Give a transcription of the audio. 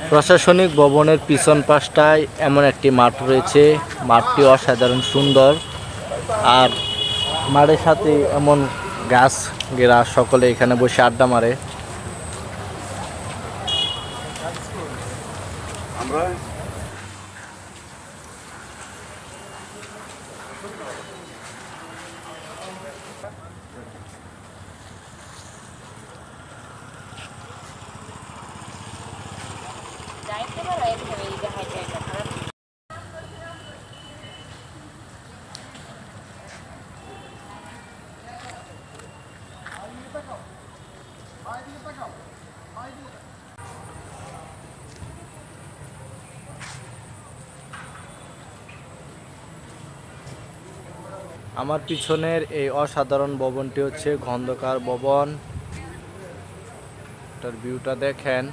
প্রশাসনিক ভবনের পিছন পাশটায় এমন একটি মাঠ রয়েছে। মাঠটি অসাধারণ সুন্দর, আর মাঠের সাথে এমন গাছ ঘেরা, সকলে এখানে বসে আড্ডা মারে। আমার পিছনের এই অসাধারণ ভবনটি হচ্ছে খন্দকার ভবন। এটার ভিউটা দেখেন।